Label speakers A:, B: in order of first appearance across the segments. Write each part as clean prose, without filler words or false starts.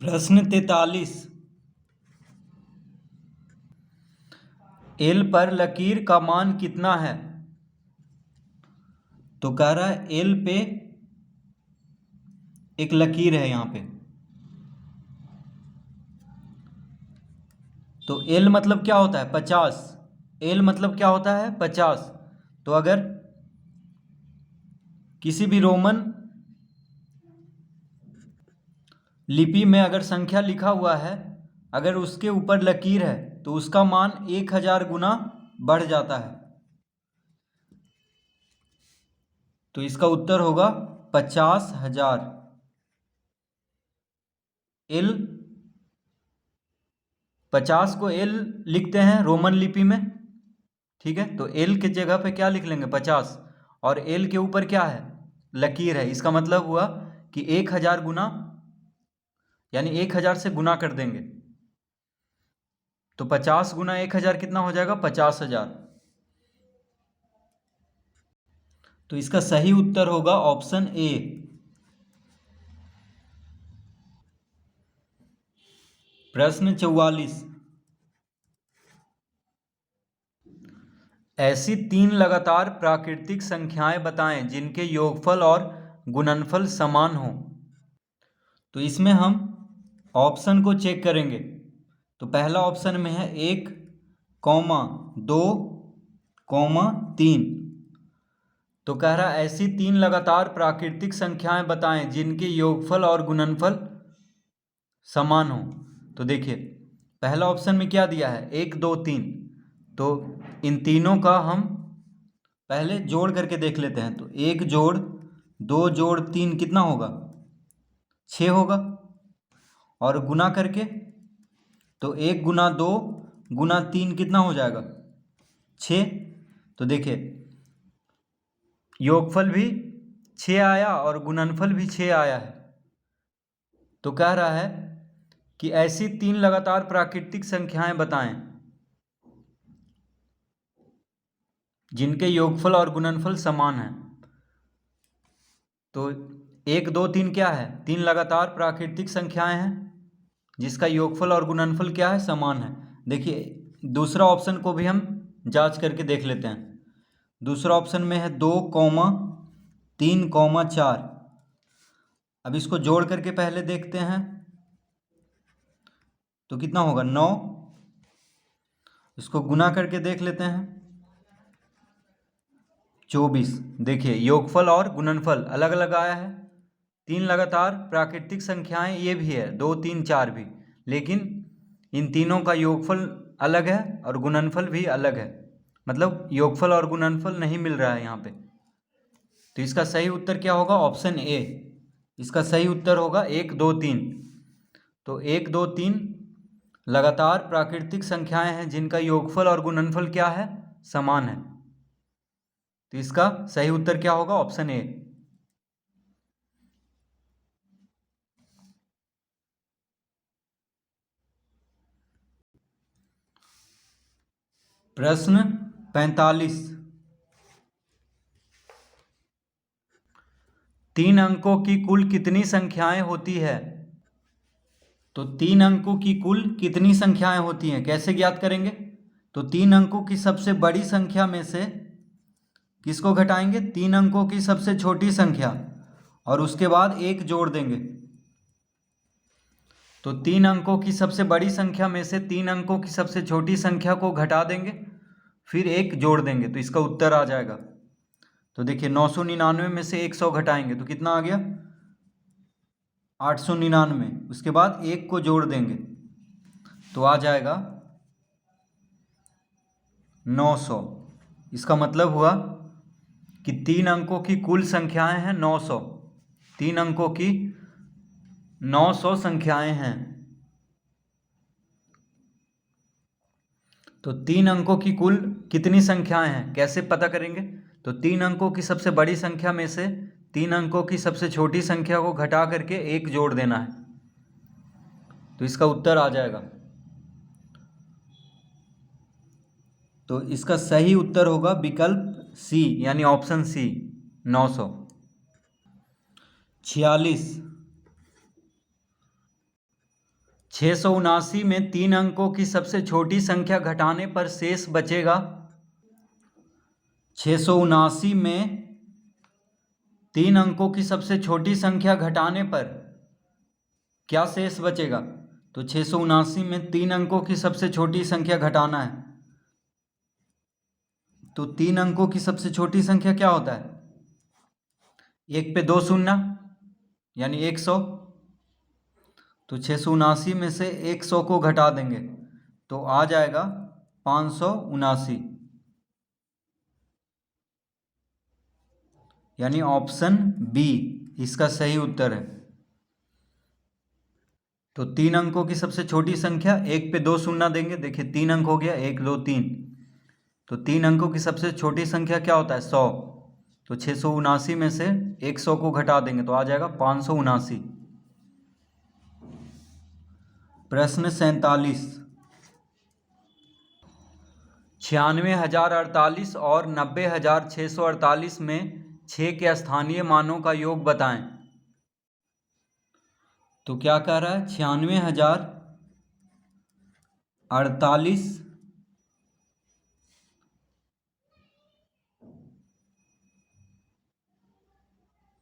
A: प्रश्न 43। एल पर लकीर का मान कितना है? तो कह रहा है एल पे एक लकीर है यहाँ पे। तो एल मतलब क्या होता है? 50। एल मतलब क्या होता है? 50। तो अगर किसी भी रोमन लिपि में अगर संख्या लिखा हुआ है, अगर उसके ऊपर लकीर है तो उसका मान 1000 गुना बढ़ जाता है। तो इसका उत्तर होगा 50,000। एल 50 को एल लिखते हैं रोमन लिपि में, ठीक है। तो एल के जगह पे क्या लिख लेंगे? 50। और एल के ऊपर क्या है? लकीर है। इसका मतलब हुआ कि 1000 गुना, यानी 1000 से गुना कर देंगे। तो 50 गुना 1000 कितना हो जाएगा? 50,000। तो इसका सही उत्तर होगा ऑप्शन ए। प्रश्न 44। ऐसी 3 लगातार प्राकृतिक संख्याएं बताएं जिनके योगफल और गुणनफल समान हो। तो इसमें हम ऑप्शन को चेक करेंगे। तो पहला ऑप्शन में है 1, 2, 3। तो कह रहा है ऐसी 3 लगातार प्राकृतिक संख्याएं बताएं जिनके योगफल और गुणनफल समान हो। तो देखिए पहला ऑप्शन में क्या दिया है? 1, 2, 3। तो इन तीनों का हम पहले जोड़ करके देख लेते हैं। तो 1 जोड़ 2 जोड़ 3 कितना होगा? 6 होगा। और गुना करके तो 1 गुना 2 गुना 3 कितना हो जाएगा? 6। तो देखिए योगफल भी 6 आया और गुणनफल भी 6 आया है। तो कह रहा है कि ऐसी 3 लगातार प्राकृतिक संख्याएं बताएं जिनके योगफल और गुणनफल समान हैं। तो 1, 2, 3 क्या है? 3 लगातार प्राकृतिक संख्याएं हैं जिसका योगफल और गुणनफल क्या है? समान है। देखिए दूसरा ऑप्शन को भी हम जांच करके देख लेते हैं। दूसरा ऑप्शन में है 2, 3, 4। अब इसको जोड़ करके पहले देखते हैं तो कितना होगा? 9। इसको गुना करके देख लेते हैं 24। देखिए योगफल और गुणनफल अलग अलग आया है। 3 लगातार प्राकृतिक संख्याएं ये भी है, 2, 3, 4 भी, लेकिन इन तीनों का योगफल अलग है और गुणनफल भी अलग है। मतलब योगफल और गुणनफल नहीं मिल रहा है यहाँ पे। तो इसका सही उत्तर क्या होगा? Option A. इसका सही उत्तर होगा 1, 2, 3। तो 1, 2, 3 लगातार प्राकृतिक संख्याएं हैं जिनका योगफल और गुणनफल क्या है? समान है। तो इसका सही उत्तर क्या होगा? Option A. प्रश्न 45। 3 अंकों की कुल कितनी संख्याएं होती है? तो 3 अंकों की कुल कितनी संख्याएं होती हैं, कैसे ज्ञात करेंगे? तो 3 अंकों की सबसे बड़ी संख्या में से किसको घटाएंगे? 3 अंकों की सबसे छोटी संख्या और उसके बाद 1 जोड़ देंगे। तो 3 अंकों की सबसे बड़ी संख्या में से 3 अंकों की सबसे छोटी संख्या को घटा देंगे, फिर 1 जोड़ देंगे, तो इसका उत्तर आ जाएगा। तो देखिए 999 में से 100 घटाएंगे तो कितना आ गया? 899। उसके बाद 1 को जोड़ देंगे तो आ जाएगा 900। इसका मतलब हुआ कि 3 अंकों की कुल संख्याएं हैं 900। 3 अंकों की 900 संख्याएं हैं। तो 3 अंकों की कुल कितनी संख्याएं हैं कैसे पता करेंगे? तो 3 अंकों की सबसे बड़ी संख्या में से 3 अंकों की सबसे छोटी संख्या को घटा करके 1 जोड़ देना है, तो इसका उत्तर आ जाएगा। तो इसका सही उत्तर होगा विकल्प सी, यानी ऑप्शन सी, 900। 46। 679 में 3 अंकों की सबसे छोटी संख्या घटाने पर शेष बचेगा। 679 में 3 अंकों की सबसे छोटी संख्या घटाने पर क्या शेष बचेगा? तो 679 में 3 अंकों की सबसे छोटी संख्या घटाना है, तो 3 अंकों की सबसे छोटी संख्या क्या होता है? 1 पे 2 शून्य यानी 100। तो 679 में से 100 को घटा देंगे तो आ जाएगा 579, यानी ऑप्शन बी इसका सही उत्तर है। तो 3 अंकों की सबसे छोटी संख्या, 1 पे 2 शून्य देंगे, देखिए 3 अंक हो गया, 1 2 3, तो 3 अंकों की सबसे छोटी संख्या क्या होता है? 100। तो 679 में से 100 को घटा देंगे तो आ जाएगा 579। प्रश्न 47, 96,048 और 90,648 में 6 के स्थानीय मानों का योग बताएं। तो क्या कह रहा है? 96,048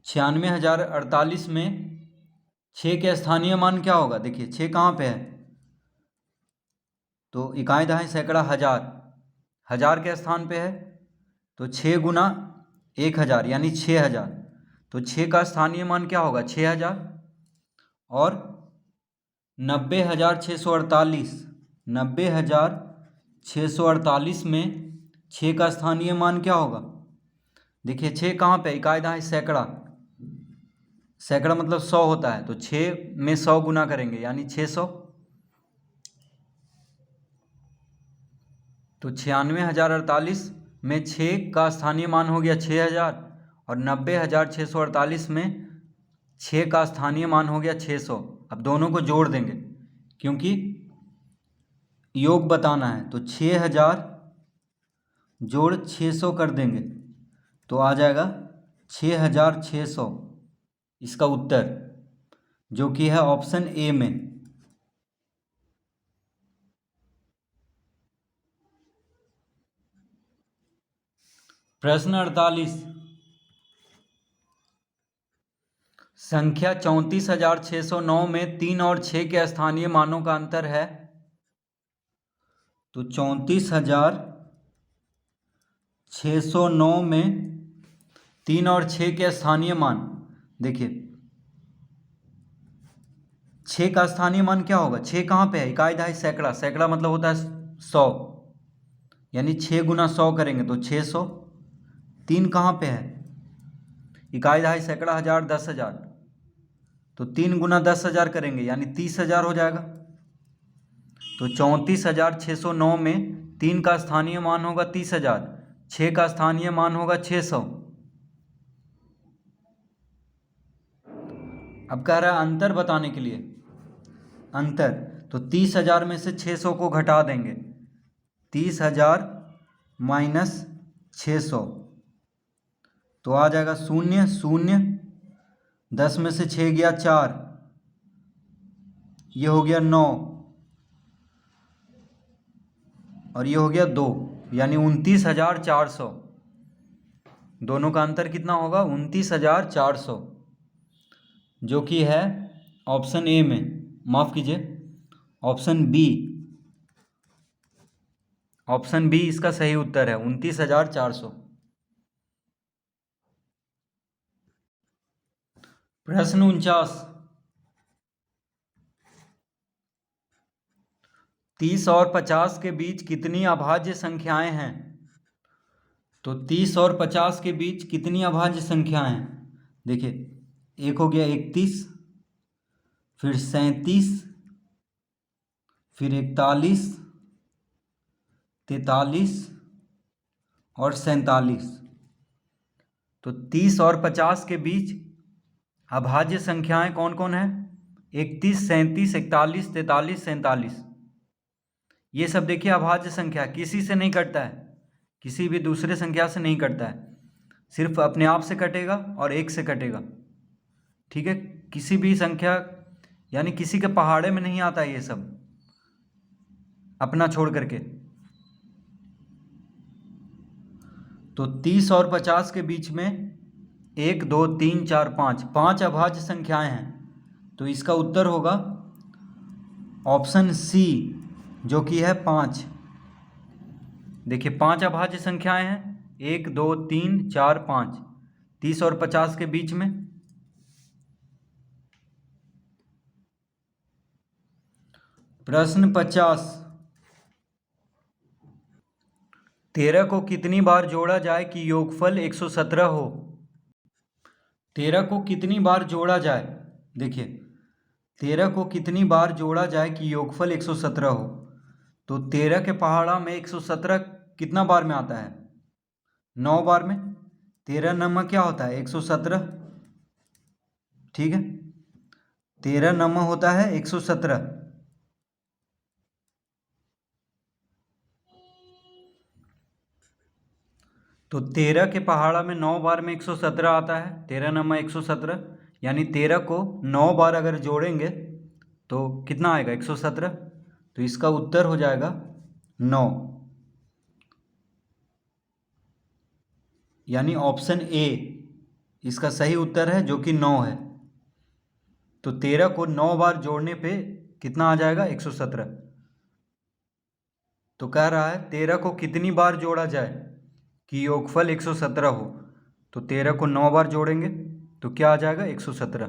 A: 96,048 में 6 के स्थानीय मान क्या होगा? देखिए 6 कहाँ पे है? तो इकाई दहाई सैकड़ा हजार, हजार के स्थान पे है, तो 6 गुना 1000 यानी 6000। तो 6 का स्थानीय मान क्या होगा? 6000। और 90,648, 90,648 में 6 का स्थानीय मान क्या होगा? देखिए 6 कहाँ पे? इकाई दहाई सैकड़ा, सैकड़ा मतलब 100 होता है, तो 6 में 100 गुना करेंगे यानी 600। तो 96,048 में 6 का स्थानीय मान हो गया 6000 और 90,648 में 6 का स्थानीय मान हो गया 600। अब दोनों को जोड़ देंगे क्योंकि योग बताना है, तो 6000 जोड़ 600 कर देंगे तो आ जाएगा 6600, इसका उत्तर जो कि है ऑप्शन ए में। प्रश्न 48, संख्या 34,609 में 3 और 6 के स्थानीय मानों का अंतर है। तो 34,609 में 3 और 6 के स्थानीय मान, देखिए 6 का स्थानीय मान क्या होगा? 6 कहाँ पे है? इकाई दहाई सैकड़ा, सैकड़ा मतलब होता है 100, यानी 6 गुना 100 करेंगे तो 600। 3 कहाँ पे है? इकाई दहाई सैकड़ा हजार 10,000, तो 3 गुना 10,000 करेंगे यानी 30,000 हो जाएगा। तो 34,609 में 3 का स्थानीय मान होगा 30,000, 6 का स्थानीय मान होगा 600। अब कह रहा है अंतर बताने के लिए, अंतर, तो 30,000 में से 600 को घटा देंगे, 30,000 माइनस 600 तो आ जाएगा 0 0, 10 में से 6 गया 4, ये हो गया 9 और ये हो गया 2, यानी 29,400। दोनों का अंतर कितना होगा? 29,400, जो कि है ऑप्शन ए में, माफ कीजिए ऑप्शन बी, ऑप्शन बी इसका सही उत्तर है 29,400। प्रश्न 49, 30 और 50 के बीच कितनी अभाज्य संख्याएं हैं? तो 30 और 50 के बीच कितनी अभाज्य संख्याएं हैं? देखिए एक हो गया 31, फिर 37, फिर 41, 43 और 47। तो 30 और 50 के बीच अभाज्य संख्याएं कौन कौन है? 31, 37, 41, 43, 47। ये सब देखिए अभाज्य संख्या, किसी से नहीं कटता है, किसी भी दूसरे संख्या से नहीं कटता है, सिर्फ अपने आप से कटेगा और एक से कटेगा। ठीक है, किसी भी संख्या यानी किसी के पहाड़े में नहीं आता ये सब, अपना छोड़ करके। तो 30 और 50 के बीच में 1 2 3 4 5 5 अभाज्य संख्याएं हैं। तो इसका उत्तर होगा ऑप्शन सी, जो कि है 5। देखिए 5 अभाज्य संख्याएं हैं, 1 2 3 4 5, 30 और 50 के बीच में। प्रश्न 50, 13 को कितनी बार जोड़ा जाए कि योगफल 117 हो। 13 को कितनी बार जोड़ा जाए, देखिए 13 को कितनी बार जोड़ा जाए कि योगफल 117 हो। तो 13 के पहाड़ा में 117 कितना बार में आता है, 9 बार में। 13 नंबर क्या होता है, 117, ठीक है। 13 नंबर होता है 117। तो 13 के पहाड़ा में 9 बार में 117 आता है, 13 नंबर 117, यानी 13 को 9 बार अगर जोड़ेंगे तो कितना आएगा, 117। तो इसका उत्तर हो जाएगा 9, यानी ऑप्शन ए इसका सही उत्तर है, जो कि 9 है। तो 13 को 9 बार जोड़ने पे कितना आ जाएगा, 117। तो कह रहा है 13 को कितनी बार जोड़ा जाए कि योगफल 117 हो। तो 13 को 9 बार जोड़ेंगे तो क्या आ जाएगा, 117।